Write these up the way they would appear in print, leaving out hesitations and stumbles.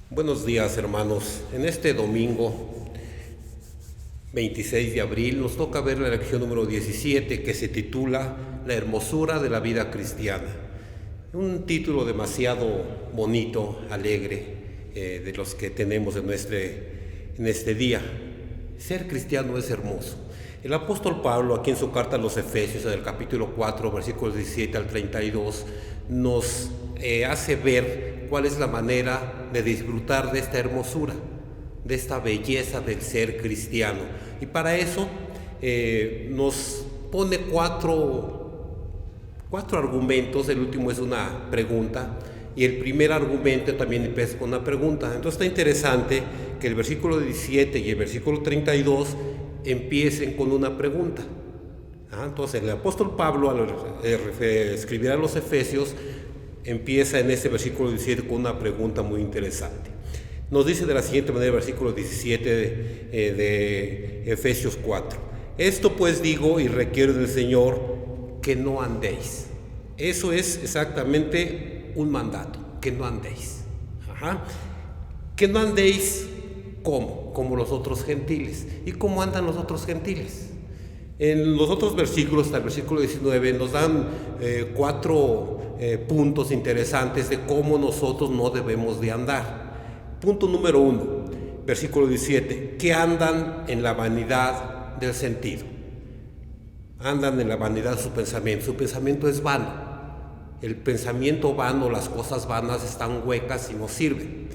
Buenos días, hermanos. En este domingo 26 de abril nos toca ver la lección número 17, que se titula La hermosura de la vida cristiana. Un título demasiado bonito, alegre, de los que tenemos en este día. Ser cristiano es hermoso. El apóstol Pablo, aquí en su carta a los Efesios, en el capítulo 4, versículos 17 al 32, nos hace ver cuál es la manera de disfrutar de esta hermosura, de esta belleza del ser cristiano. Y para eso nos pone cuatro argumentos. El último es una pregunta, y el primer argumento también empieza con una pregunta. Entonces está interesante que el versículo 17 y el versículo 32 empiecen con una pregunta. Entonces el apóstol Pablo, al escribir a los Efesios, empieza en este versículo 17 con una pregunta muy interesante. Nos dice de la siguiente manera el versículo 17 de Efesios 4. Esto pues digo y requiero del Señor, que no andéis. Eso es exactamente un mandato, que no andéis. Que no andéis como los otros gentiles. ¿Y cómo andan los otros gentiles? En los otros versículos, hasta el versículo 19, nos dan cuatro puntos interesantes de cómo nosotros no debemos de andar. Punto número 1, versículo 17, que andan en la vanidad del sentido. Andan en la vanidad de su pensamiento. Su pensamiento es vano. El pensamiento vano, las cosas vanas están huecas y no sirven.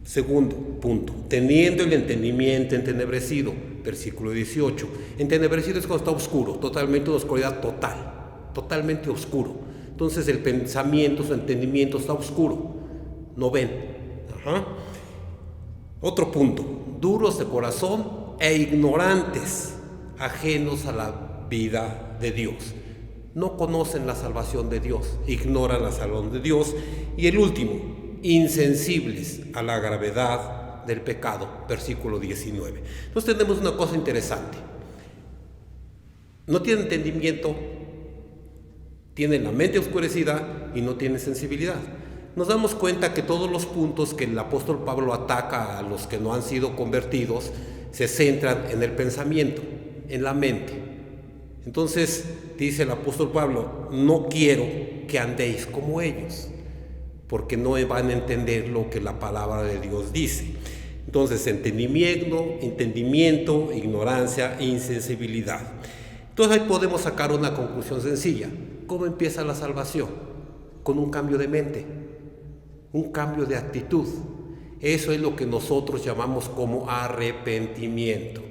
Segundo punto, teniendo el entendimiento entenebrecido, versículo 18. Entenebrecido es cuando está oscuro, totalmente una oscuridad total, totalmente oscuro. Entonces el pensamiento, su entendimiento está oscuro, no ven. Otro punto, duros de corazón e ignorantes, ajenos a la vida de Dios. No conocen la salvación de Dios, ignoran la salvación de Dios. Y el último, insensibles a la gravedad del pecado, versículo 19. Entonces tenemos una cosa interesante. No tienen entendimiento, tienen la mente oscurecida y no tienen sensibilidad. Nos damos cuenta que todos los puntos que el apóstol Pablo ataca a los que no han sido convertidos se centran en el pensamiento, en la mente. Entonces dice el apóstol Pablo, no quiero que andéis como ellos, porque no van a entender lo que la palabra de Dios dice. Entonces, entendimiento, ignorancia e insensibilidad. Entonces ahí podemos sacar una conclusión sencilla. ¿Cómo empieza la salvación? Con un cambio de mente, un cambio de actitud. Eso es lo que nosotros llamamos como arrepentimiento.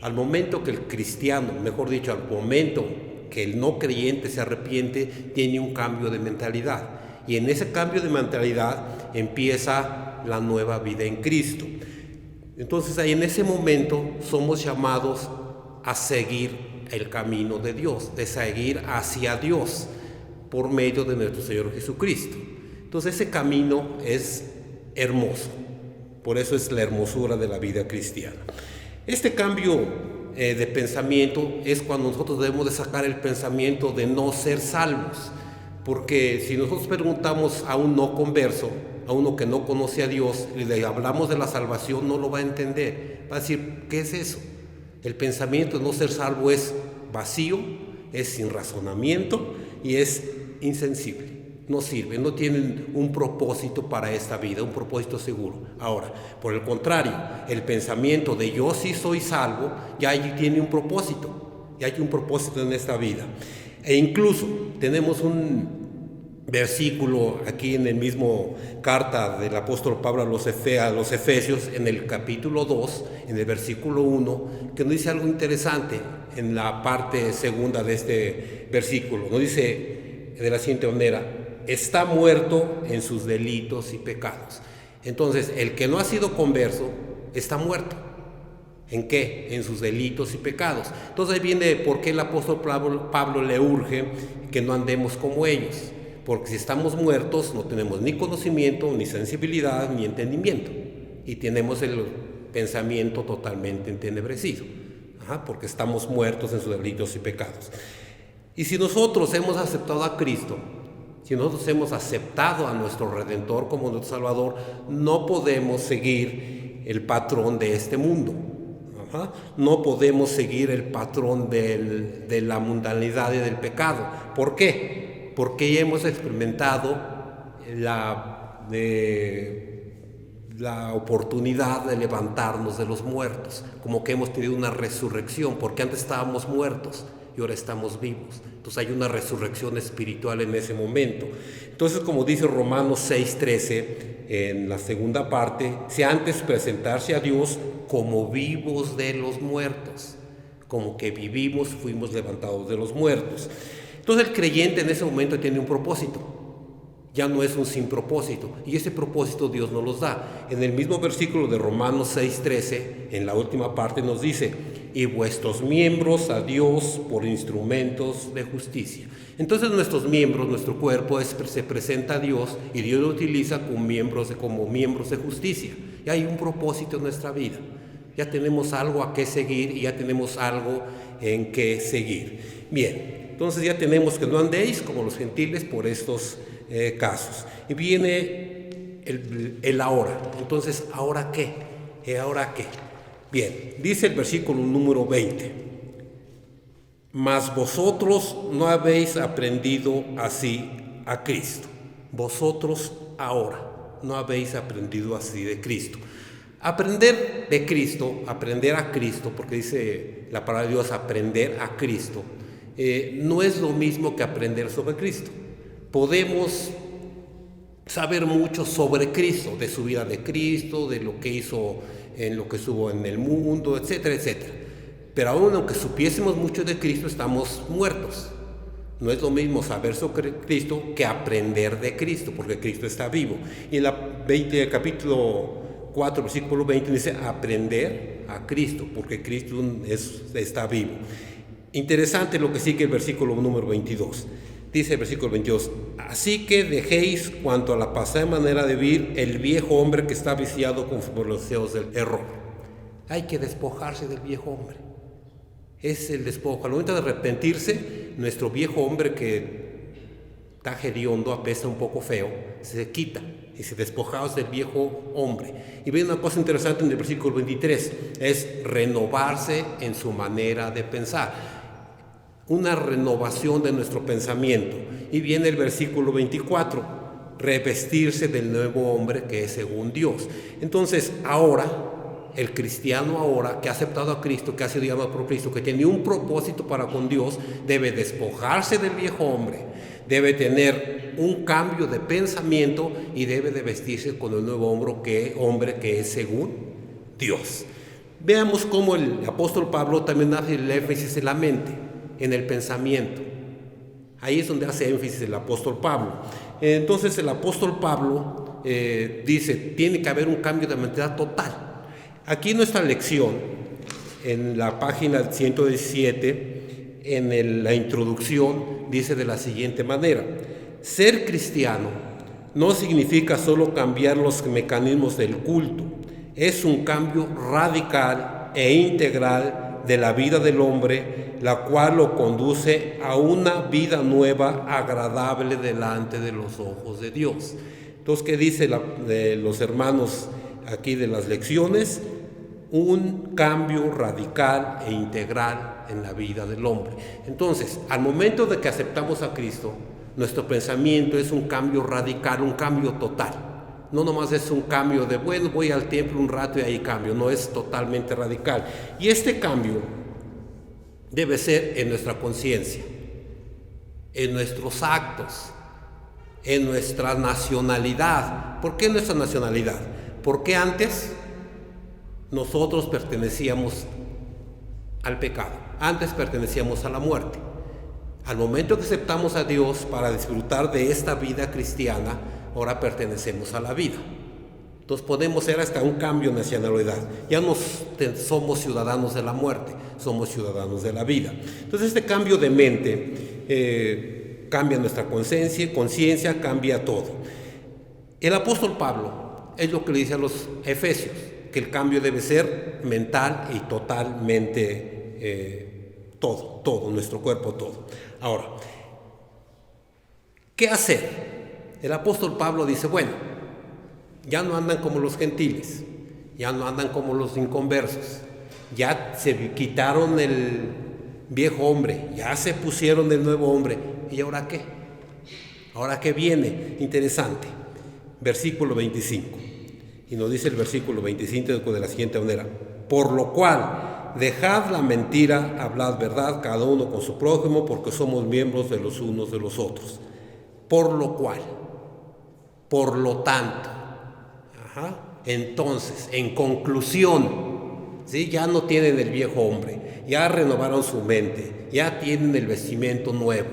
Al momento que el cristiano, mejor dicho, al momento que el no creyente se arrepiente, tiene un cambio de mentalidad. Y en ese cambio de mentalidad empieza la nueva vida en Cristo. Entonces ahí en ese momento somos llamados a seguir el camino de Dios, de seguir hacia Dios por medio de nuestro Señor Jesucristo. Entonces ese camino es hermoso, por eso es la hermosura de la vida cristiana. Este cambio de pensamiento es cuando nosotros debemos de sacar el pensamiento de no ser salvos. Porque si nosotros preguntamos a un no converso, a uno que no conoce a Dios, y le hablamos de la salvación, no lo va a entender. Va a decir, ¿qué es eso? El pensamiento de no ser salvo es vacío, es sin razonamiento y es insensible. No sirve, no tienen un propósito para esta vida, un propósito seguro. Ahora, por el contrario, el pensamiento de yo sí soy salvo, ya allí tiene un propósito, ya hay un propósito en esta vida. E incluso tenemos un versículo aquí en el mismo carta del apóstol Pablo a los Efesios, en el capítulo 2, en el versículo 1, que nos dice algo interesante en la parte segunda de este versículo. Nos dice de la siguiente manera, está muerto en sus delitos y pecados. Entonces, el que no ha sido converso está muerto. ¿En qué? En sus delitos y pecados. Entonces ahí viene por qué el apóstol Pablo le urge que no andemos como ellos. Porque si estamos muertos no tenemos ni conocimiento, ni sensibilidad, ni entendimiento. Y tenemos el pensamiento totalmente entenebrecido. Porque estamos muertos en sus delitos y pecados. Y si nosotros hemos aceptado a Cristo, Si nosotros hemos aceptado a nuestro Redentor como nuestro Salvador, no podemos seguir el patrón de este mundo. No podemos seguir el patrón de la mundanidad y del pecado. ¿Por qué? Porque ya hemos experimentado la oportunidad de levantarnos de los muertos, como que hemos tenido una resurrección, porque antes estábamos muertos y ahora estamos vivos. Entonces hay una resurrección espiritual en ese momento. Entonces, como dice Romanos 6:13 en la segunda parte, si antes presentarse a Dios como vivos de los muertos, como que vivimos, fuimos levantados de los muertos. Entonces el creyente en ese momento tiene un propósito, ya no es un sin propósito, y ese propósito Dios nos los da. En el mismo versículo de Romanos 6:13, en la última parte nos dice: y vuestros miembros a Dios por instrumentos de justicia. Entonces nuestros miembros, nuestro cuerpo se presenta a Dios y Dios lo utiliza como miembros de justicia. Y hay un propósito en nuestra vida. Ya tenemos algo a qué seguir y ya tenemos algo en qué seguir. Bien, entonces ya tenemos que no andéis como los gentiles por estos casos. Y viene el ahora. Entonces, ¿ahora qué? ¿Ahora qué? Bien, dice el versículo número 20. Mas vosotros no habéis aprendido así a Cristo. Vosotros ahora no habéis aprendido así de Cristo. Aprender de Cristo, aprender a Cristo, porque dice la palabra de Dios, aprender a Cristo, no es lo mismo que aprender sobre Cristo. Podemos saber mucho sobre Cristo, de su vida de Cristo, de lo que hizo, en lo que estuvo en el mundo, etcétera, etcétera. Pero aún aunque supiésemos mucho de Cristo, estamos muertos. No es lo mismo saber sobre Cristo que aprender de Cristo, porque Cristo está vivo. Y en el capítulo 4, versículo 20 dice aprender a Cristo, porque Cristo está vivo. Interesante lo que sigue el versículo número 22. Dice el versículo 22, así que dejéis cuanto a la pasada manera de vivir el viejo hombre que está viciado conforme a los deseos del error. Hay que despojarse del viejo hombre. Es el despojo. Al momento de arrepentirse, nuestro viejo hombre que está hediondo, apesta un poco feo, se quita y se despojaos del viejo hombre. Y viene una cosa interesante en el versículo 23, es renovarse en su manera de pensar. Una renovación de nuestro pensamiento. Y viene el versículo 24, revestirse del nuevo hombre que es según Dios. Entonces, ahora, el cristiano ahora, que ha aceptado a Cristo, que ha sido llamado por Cristo, que tiene un propósito para con Dios, debe despojarse del viejo hombre, debe tener un cambio de pensamiento y debe de vestirse con el nuevo hombre que es según Dios. Veamos cómo el apóstol Pablo también hace el énfasis en la mente, en el pensamiento. Ahí es donde hace énfasis el apóstol Pablo. Entonces el apóstol Pablo dice, tiene que haber un cambio de mentalidad total. Aquí en nuestra lección, en la página 117, en la introducción, dice de la siguiente manera: ser cristiano no significa solo cambiar los mecanismos del culto, es un cambio radical e integral de la vida del hombre, la cual lo conduce a una vida nueva, agradable delante de los ojos de Dios. Entonces, ¿qué dice de los hermanos aquí de las lecciones? Un cambio radical e integral en la vida del hombre. Entonces, al momento de que aceptamos a Cristo, nuestro pensamiento es un cambio radical, un cambio total. No nomás es un cambio de, bueno, voy al templo un rato y ahí cambio. No, es totalmente radical. Y este cambio debe ser en nuestra conciencia, en nuestros actos, en nuestra nacionalidad. ¿Por qué nuestra nacionalidad? Porque antes nosotros pertenecíamos al pecado, antes pertenecíamos a la muerte. Al momento que aceptamos a Dios para disfrutar de esta vida cristiana, ahora pertenecemos a la vida. Entonces podemos hacer hasta un cambio de nacionalidad. Ya no somos ciudadanos de la muerte, somos ciudadanos de la vida. Entonces este cambio de mente cambia nuestra conciencia, cambia todo. El apóstol Pablo es lo que le dice a los efesios, que el cambio debe ser mental y totalmente todo, nuestro cuerpo, todo. Ahora, ¿Qué hacer? El apóstol Pablo dice, bueno, ya no andan como los gentiles, ya no andan como los inconversos, ya se quitaron el viejo hombre, ya se pusieron el nuevo hombre. ¿Y ahora qué? ¿Ahora qué viene? Interesante. Versículo 25. Y nos dice el versículo 25 de la siguiente manera: por lo cual, dejad la mentira, hablad verdad, cada uno con su prójimo, porque somos miembros de los unos de los otros. Por lo cual, por lo tanto. Entonces, en conclusión, ¿sí? Ya no tienen el viejo hombre, ya renovaron su mente, ya tienen el vestimento nuevo,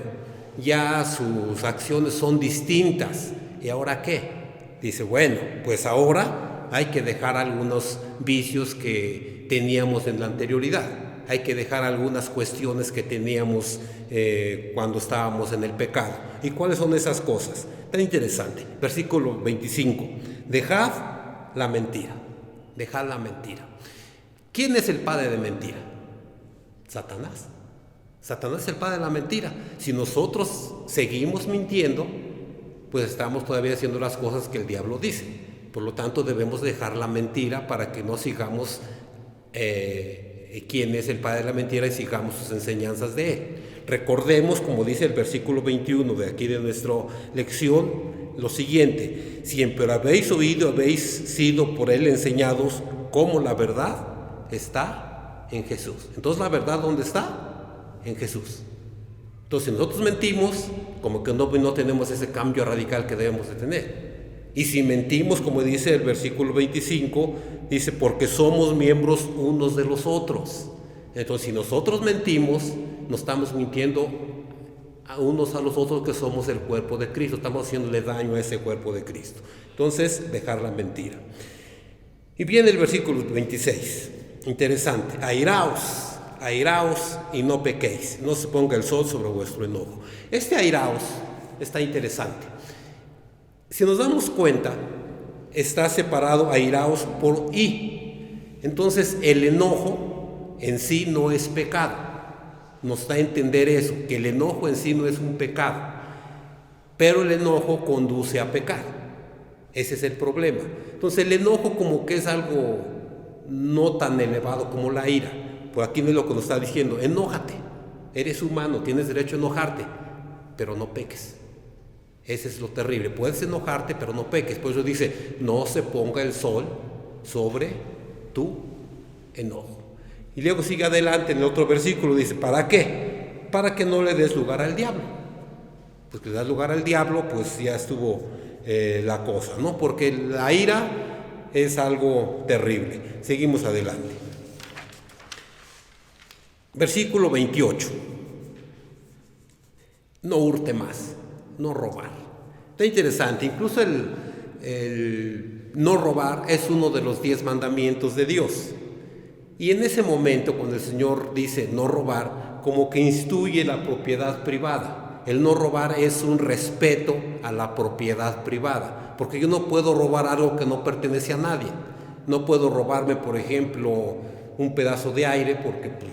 ya sus acciones son distintas. ¿Y ahora qué? Dice, bueno, pues ahora hay que dejar algunos vicios que teníamos en la anterioridad, hay que dejar algunas cuestiones que teníamos cuando estábamos en el pecado. ¿Y cuáles son esas cosas? Tan interesante. Versículo 25. Dejad la mentira. Dejad la mentira. ¿Quién es el padre de mentira? Satanás. Satanás es el padre de la mentira. Si nosotros seguimos mintiendo, pues estamos todavía haciendo las cosas que el diablo dice. Por lo tanto, debemos dejar la mentira para que no sigamos quién es el padre de la mentira y sigamos sus enseñanzas de él. Recordemos, como dice el versículo 21 de aquí de nuestra lección, lo siguiente: siempre habéis oído, habéis sido por él enseñados, como la verdad está en Jesús. Entonces, ¿la verdad dónde está? En Jesús. Entonces, si nosotros mentimos, como que no tenemos ese cambio radical que debemos de tener. Y si mentimos, como dice el versículo 25, dice, porque somos miembros unos de los otros. Entonces, si nosotros mentimos, nos estamos mintiendo a unos a los otros, que somos el cuerpo de Cristo. Estamos haciéndole daño a ese cuerpo de Cristo. Entonces, dejar la mentira. Y viene el versículo 26. Interesante. Airaos y no pequéis. No se ponga el sol sobre vuestro enojo. Este airaos está interesante. Si nos damos cuenta, está separado airaos por i. Entonces, el enojo en sí no es pecado. Nos da a entender eso, que el enojo en sí no es un pecado, pero el enojo conduce a pecar. Ese es el problema. Entonces, el enojo como que es algo no tan elevado como la ira. Por aquí no es lo que nos está diciendo: enójate, eres humano, tienes derecho a enojarte, pero no peques. Ese es lo terrible. Puedes enojarte, pero no peques. Por eso dice, no se ponga el sol sobre tu enojo. Y luego sigue adelante en el otro versículo, dice, ¿para qué? Para que no le des lugar al diablo. Pues que le das lugar al diablo, pues ya estuvo la cosa, ¿no? Porque la ira es algo terrible. Seguimos adelante. Versículo 28. No hurte más, no robar. Está interesante, incluso el no robar es uno de los 10 mandamientos de Dios. Y en ese momento, cuando el Señor dice no robar, como que instituye la propiedad privada. El no robar es un respeto a la propiedad privada, porque yo no puedo robar algo que no pertenece a nadie. No puedo robarme, por ejemplo, un pedazo de aire porque pues,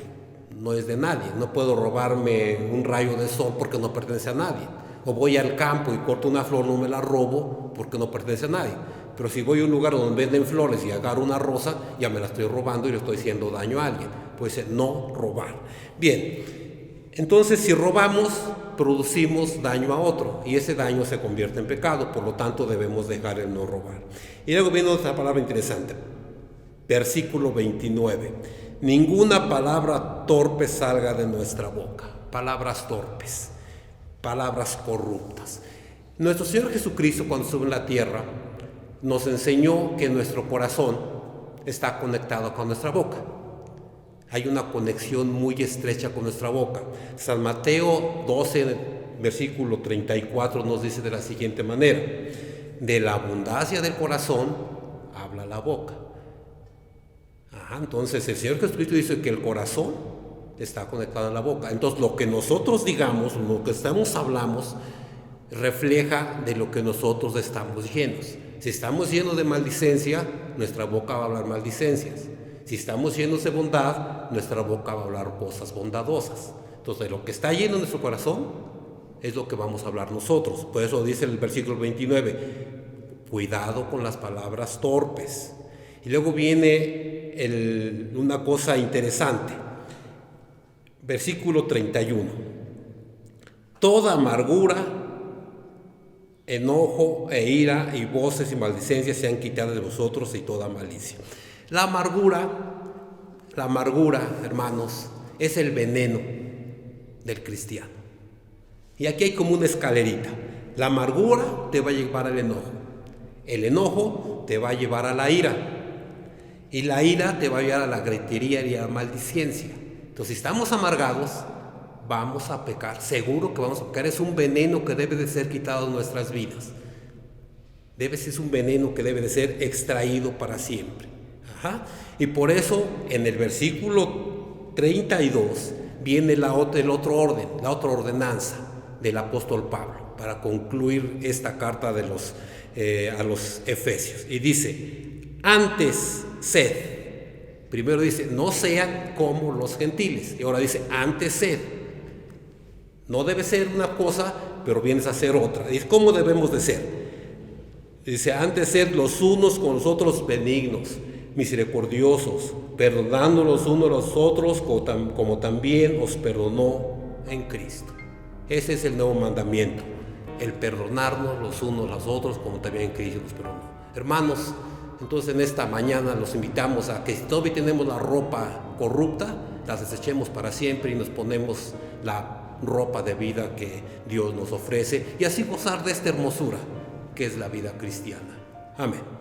no es de nadie. No puedo robarme un rayo de sol porque no pertenece a nadie. O voy al campo y corto una flor, no me la robo porque no pertenece a nadie. Pero si voy a un lugar donde venden flores y agarro una rosa, ya me la estoy robando y le estoy haciendo daño a alguien. Pues no robar. Bien, entonces si robamos, producimos daño a otro y ese daño se convierte en pecado, por lo tanto debemos dejar el no robar. Y luego viene otra palabra interesante, versículo 29. Ninguna palabra torpe salga de nuestra boca. Palabras torpes, palabras corruptas. Nuestro Señor Jesucristo, cuando estuvo en la tierra, nos enseñó que nuestro corazón está conectado con nuestra boca. Hay una conexión muy estrecha con nuestra boca. San Mateo 12, versículo 34 nos dice de la siguiente manera: de la abundancia del corazón habla la boca. Entonces el Señor Jesucristo dice que el corazón está conectado a la boca. Entonces lo que nosotros digamos, lo que hablamos, refleja de lo que nosotros estamos llenos. Si estamos llenos de maldicencia, nuestra boca va a hablar maldicencias. Si estamos llenos de bondad, nuestra boca va a hablar cosas bondadosas. Entonces, lo que está lleno en nuestro corazón es lo que vamos a hablar nosotros. Por eso dice el versículo 29, cuidado con las palabras torpes. Y luego viene una cosa interesante. Versículo 31. Toda amargura, enojo e ira y voces y maldicencias sean quitadas de vosotros y toda malicia. La amargura, hermanos, es el veneno del cristiano. Y aquí hay como una escalerita. La amargura te va a llevar al enojo. El enojo te va a llevar a la ira. Y la ira te va a llevar a la gritería y a la maldicencia. Entonces, si estamos amargados, vamos a pecar. Seguro que vamos a pecar. Es un veneno que debe de ser quitado de nuestras vidas. Es un veneno que debe de ser extraído para siempre. Y por eso, en el versículo 32, viene el otro orden, la otra ordenanza del apóstol Pablo, para concluir esta carta a los Efesios. Y dice, antes sed. Primero dice, no sean como los gentiles. Y ahora dice, antes sed. No debe ser una cosa, pero vienes a hacer otra. Dice, ¿cómo debemos de ser? Dice, antes sed los unos con los otros benignos, misericordiosos, perdonando los unos a los otros como también os perdonó en Cristo. Ese es el nuevo mandamiento, el perdonarnos los unos a los otros como también Cristo nos perdonó. Hermanos, entonces en esta mañana los invitamos a que si todavía tenemos la ropa corrupta, la desechemos para siempre y nos ponemos la ropa de vida que Dios nos ofrece y así gozar de esta hermosura que es la vida cristiana. Amén.